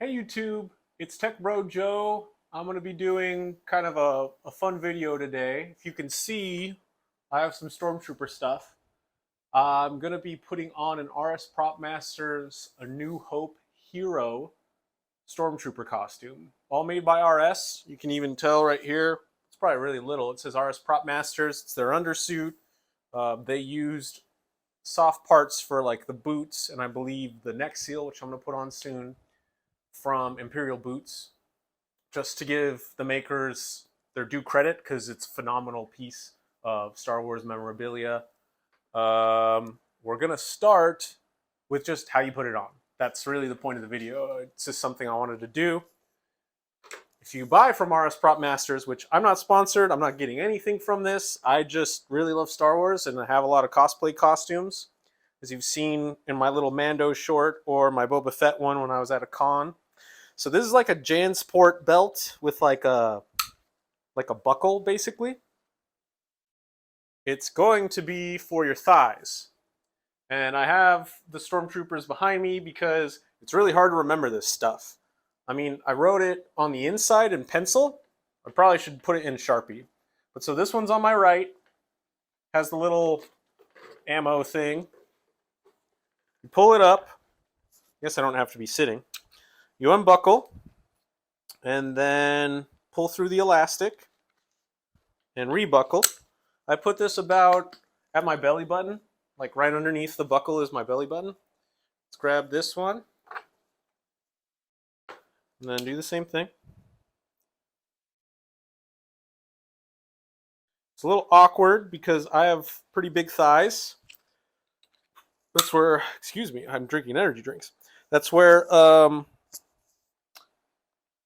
Hey YouTube, it's Tech Bro Joe. I'm going to be doing kind of a fun video today. If you can see, I have some Stormtrooper stuff. I'm going to be putting on an RS Propmasters A New Hope Hero Stormtrooper costume. All made by RS. You can even tell right here, it's probably really little. It says RS Propmasters. It's their undersuit. They used soft parts for like the boots and I believe the neck seal, which I'm going to put on soon, from Imperial Boots, just to give the makers their due credit because it's a phenomenal piece of Star Wars memorabilia. We're going to start with just how you put it on. That's really the point of the video. It's just something I wanted to do. If you buy from RS Propmasters, which I'm not sponsored, I'm not getting anything from this. I just really love Star Wars and I have a lot of cosplay costumes, as you've seen in my little Mando short or my Boba Fett one when I was at a con. So this is like a JanSport belt with like a buckle, basically. It's going to be for your thighs. And I have the Stormtroopers behind me because it's really hard to remember this stuff. I mean, I wrote it on the inside in pencil. I probably should put it in Sharpie. But so this one's on my right. Has the little ammo thing. You pull it up. I guess I don't have to be sitting. You unbuckle and then pull through the elastic and rebuckle. I put this about at my belly button, like right underneath the buckle is my belly button. Let's grab this one and then do the same thing. It's a little awkward because I have pretty big thighs. That's where, excuse me, I'm drinking energy drinks. That's where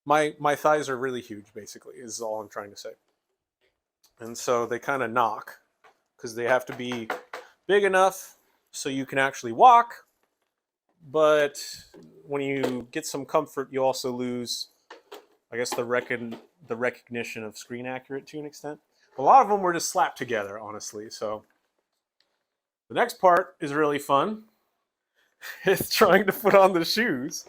my thighs are really huge, basically, is all I'm trying to say. And so they kind of knock because they have to be big enough so you can actually walk. But when you get some comfort, you also lose, I guess, the recognition of screen accurate to an extent. A lot of them were just slapped together, honestly. So the next part is really fun. It's trying to put on the shoes.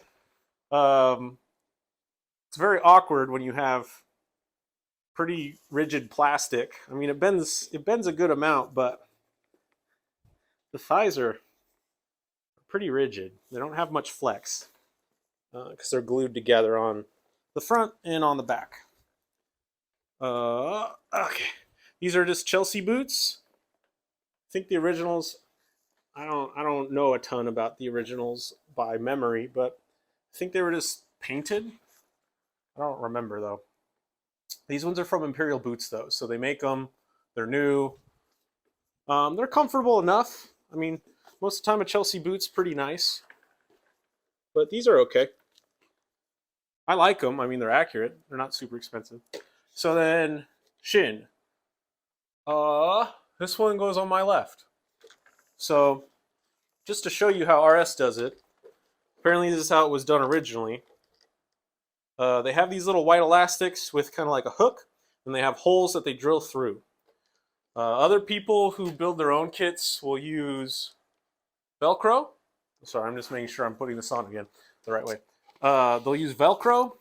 It's very awkward when you have pretty rigid plastic. I mean, it bends a good amount, but the thighs are pretty rigid. They don't have much flex because they're glued together on the front and on the back. Okay, these are just Chelsea boots. I think the originals. I don't know a ton about the originals by memory, but I think they were just painted. I don't remember though. These ones are from Imperial Boots though, so they make them. They're new. They're comfortable enough. I mean, most of the time a Chelsea boot's pretty nice, but these are okay. I like them. I mean, they're accurate. They're not super expensive. So then shin. This one goes on my left. So just to show you how RS does it, apparently this is how it was done originally. They have these little white elastics with kind of like a hook, and they have holes that they drill through. Other people who build their own kits will use Velcro. Sorry, I'm just making sure I'm putting this on again the right way. They'll use Velcro.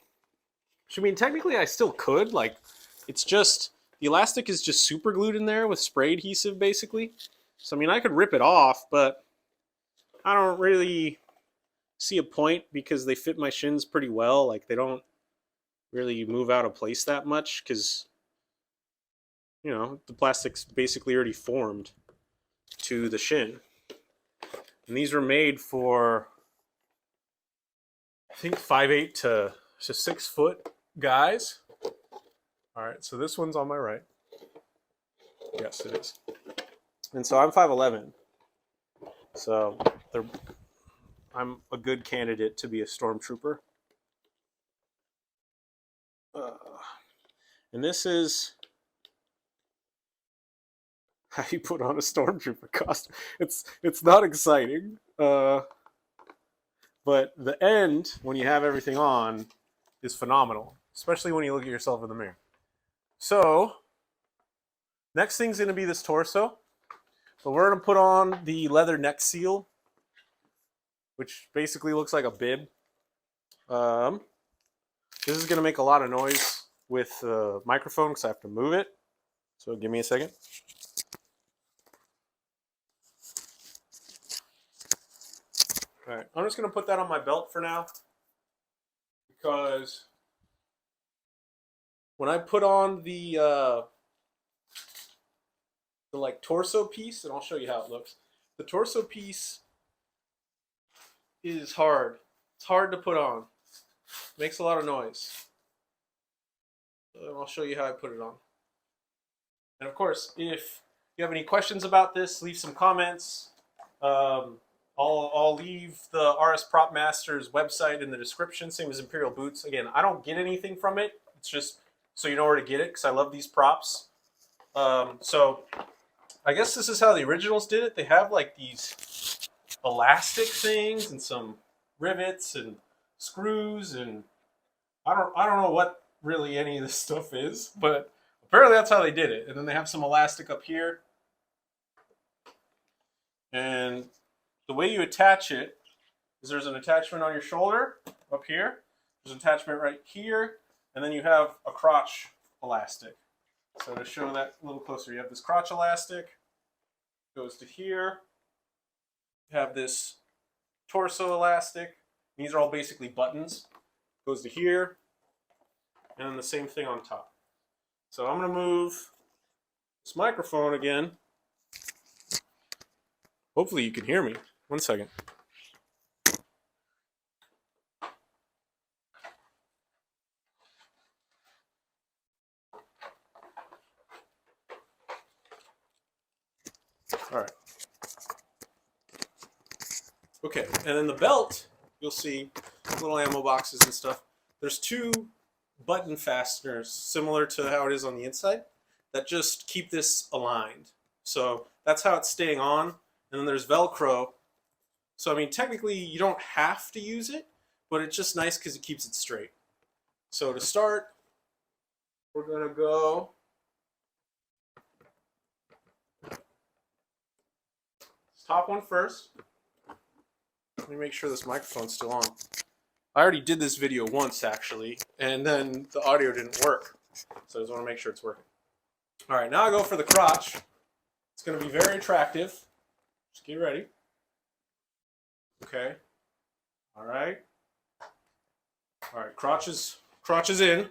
I mean, technically I still could. Like, it's just, the elastic is just super glued in there with spray adhesive, basically. So, I mean, I could rip it off, but I don't really see a point because they fit my shins pretty well. Like, they don't really move out of place that much because, you know, the plastic's basically already formed to the shin. And these were made for, I think, 5'8" to 6 foot guys. All right, so this one's on my right. Yes, it is. And so I'm 5'11". So I'm a good candidate to be a Stormtrooper. And this is how you put on a Stormtrooper costume. It's not exciting, but the end, when you have everything on, is phenomenal, especially when you look at yourself in the mirror. So next thing's going to be this torso. So we're going to put on the leather neck seal, which basically looks like a bib. This is going to make a lot of noise with the microphone because I have to move it. So give me a second. All right, I'm just going to put that on my belt for now because when I put on the like torso piece, and I'll show you how it looks. The torso piece is hard. It's hard to put on. It makes a lot of noise. So I'll show you how I put it on. And of course, if you have any questions about this, leave some comments. I'll leave the RS Propmasters website in the description, same as Imperial Boots. Again, I don't get anything from it. It's just so you know where to get it because I love these props. So I guess this is how the originals did it. They have like these elastic things and some rivets and screws, and I don't know what really any of this stuff is, but apparently that's how they did it. And then they have some elastic up here. And the way you attach it is there's an attachment on your shoulder up here. There's an attachment right here. And then you have a crotch elastic. So to show that a little closer, you have this crotch elastic. Goes to here. You have this torso elastic. These are all basically buttons. Goes to here. And then the same thing on top. So I'm going to move this microphone again. Hopefully you can hear me. 1 second. All right. Okay, and then the belt, you'll see little ammo boxes and stuff. There's two button fasteners, similar to how it is on the inside, that just keep this aligned. So that's how it's staying on. And then there's Velcro. So, I mean, technically you don't have to use it, but it's just nice because it keeps it straight. So to start, we're going to go top one first. Let me make sure this microphone's still on. I already did this video once, actually, and then the audio didn't work. So I just want to make sure it's working. All right, now I go for the crotch. It's going to be very attractive. Just get ready. Okay. All right. All right, crotch is in. And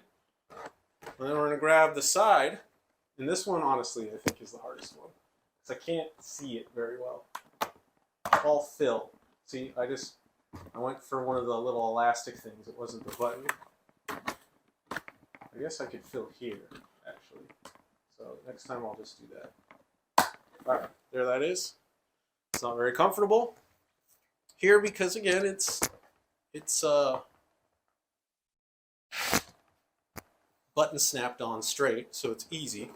then we're going to grab the side. And this one, honestly, I think is the hardest one. Because I can't see it very well. All fill. See, I went for one of the little elastic things. It wasn't the button. I guess I could fill here, actually. So next time I'll just do that. All right, there that is. It's not very comfortable here because, again, it's button snapped on straight, so it's easy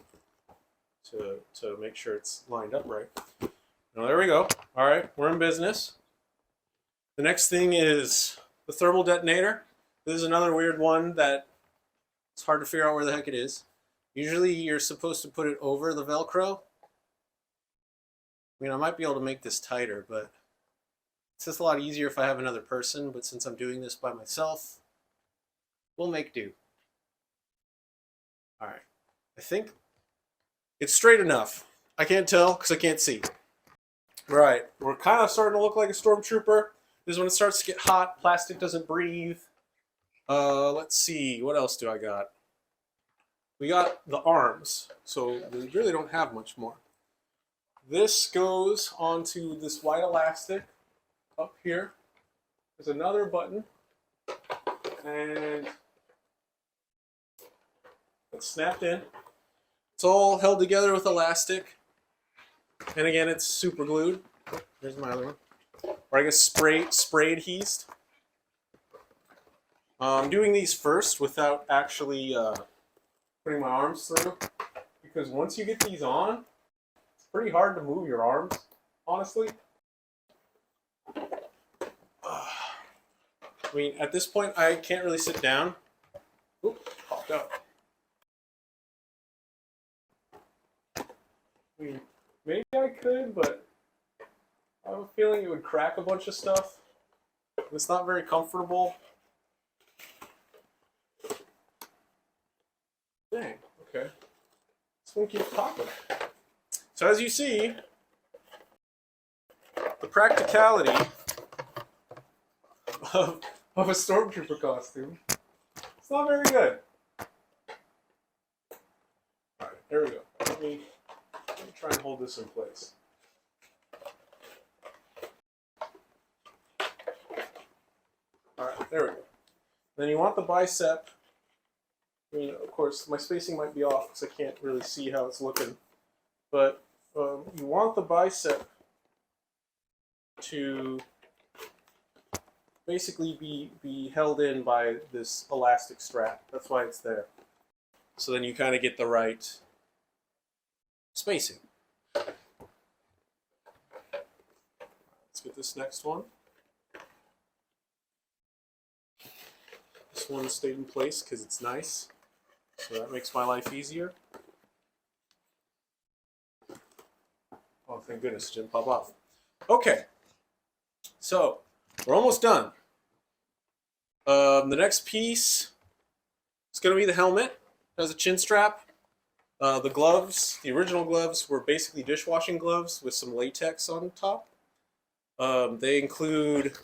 to make sure it's lined up right. Now there we go. All right, we're in business. The next thing is the thermal detonator. This is another weird one that it's hard to figure out where the heck it is. Usually you're supposed to put it over the Velcro. I mean, I might be able to make this tighter, but it's just a lot easier if I have another person, but since I'm doing this by myself, we'll make do. All right, I think it's straight enough. I can't tell because I can't see. All right, we're kind of starting to look like a Stormtrooper. This is when it starts to get hot. Plastic doesn't breathe. Let's see, what else do I got? We got the arms, so we really don't have much more. This goes onto this white elastic up here. There's another button, and it's snapped in. It's all held together with elastic, and again, it's super glued. There's my other one. Or I guess spray adhesed. I'm doing these first without actually putting my arms through, because once you get these on, it's pretty hard to move your arms, honestly. I mean, at this point, I can't really sit down. Oop, popped out. I mean, maybe I could, but I have a feeling it would crack a bunch of stuff. It's not very comfortable. gonna keep talking. So as you see, the practicality of a Stormtrooper costume, it's not very good. Alright, there we go. Let me try and hold this in place. Alright, there we go. Then you want the bicep. I mean, of course, my spacing might be off because I can't really see how it's looking. But you want the bicep to basically be held in by this elastic strap. That's why it's there. So then you kind of get the right spacing. Let's get this next one. This one stayed in place because it's nice. So that makes my life easier. Oh, thank goodness it didn't pop off. Okay, so we're almost done. The next piece is going to be the helmet. It has a chin strap. The gloves, the original gloves, were basically dishwashing gloves with some latex on top. They include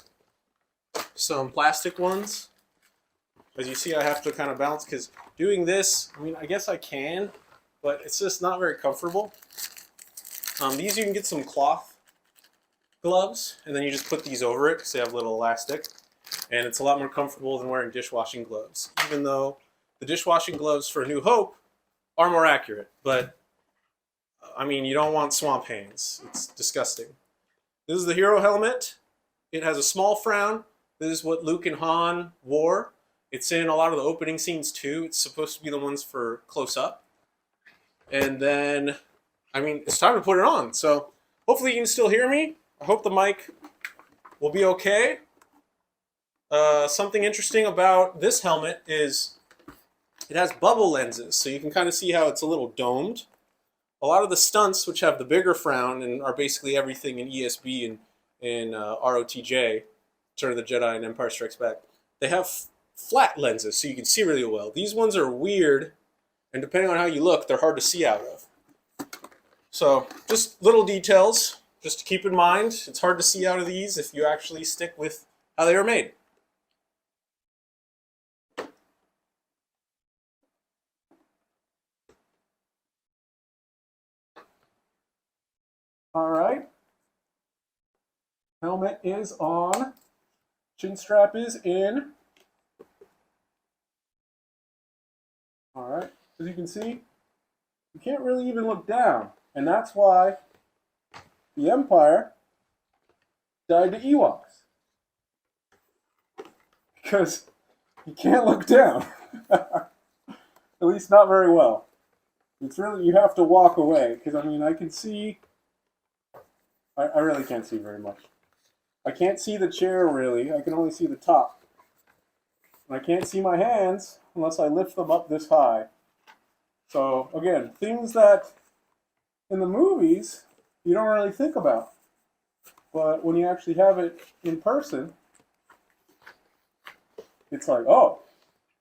some plastic ones. As you see, I have to kind of balance because doing this, I mean, I guess I can, but it's just not very comfortable. These you can get some cloth gloves, and then you just put these over it because they have a little elastic, and it's a lot more comfortable than wearing dishwashing gloves, even though the dishwashing gloves for A New Hope are more accurate. But, I mean, you don't want swamp hands. It's disgusting. This is the hero helmet. It has a small frown. This is what Luke and Han wore. It's in a lot of the opening scenes too. It's supposed to be the ones for close up. And then, I mean, it's time to put it on. So hopefully you can still hear me. I hope the mic will be okay. Something interesting about this helmet is it has bubble lenses. So you can kind of see how it's a little domed. A lot of the stunts, which have the bigger frown and are basically everything in ESB and in ROTJ, Return of the Jedi and Empire Strikes Back, they have flat lenses so you can see really well. These ones are weird, and depending on how you look, they're hard to see out of. So just little details just to keep in mind. It's hard to see out of these if you actually stick with how they were made. All right. Helmet is on. Chin strap is in. All right, as you can see, you can't really even look down, and that's why the Empire died to Ewoks, because you can't look down, at least not very well. It's really, you have to walk away, because I mean, I can see, I really can't see very much. I can't see the chair really, I can only see the top. And I can't see my hands unless I lift them up this high. So again, things that in the movies you don't really think about. But when you actually have it in person, it's like, oh.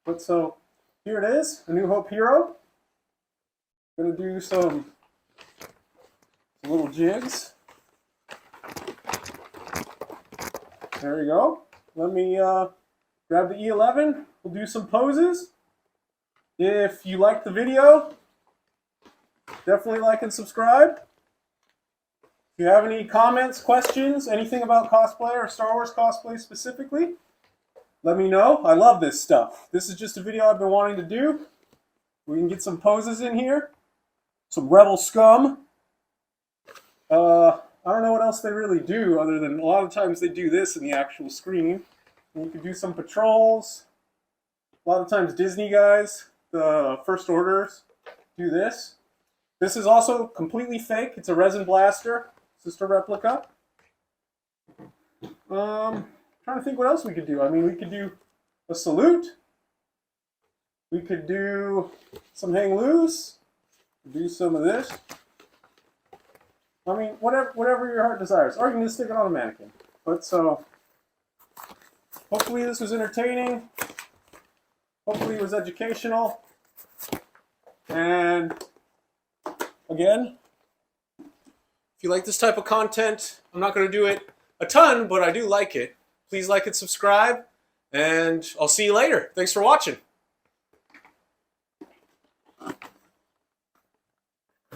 But so here it is, A New Hope hero. I'm gonna do some little jigs. There we go. Let me grab the E11, we'll do some poses. If you liked the video, definitely like and subscribe. If you have any comments, questions, anything about cosplay or Star Wars cosplay specifically, let me know. I love this stuff. This is just a video I've been wanting to do. We can get some poses in here. Some Rebel scum. I don't know what else they really do other than a lot of times they do this in the actual screen. And you can do some patrols. A lot of times Disney guys, the First Orders, do this. This is also completely fake. It's a resin blaster. It's just a replica. Trying to think what else we could do. I mean, we could do a salute. We could do some hang loose. Do some of this. I mean, whatever your heart desires. Or you can just stick it on a mannequin. But so, hopefully this was entertaining. Hopefully it was educational. And again, if you like this type of content, I'm not going to do it a ton, but I do like it. Please like and subscribe, and I'll see you later. Thanks for watching.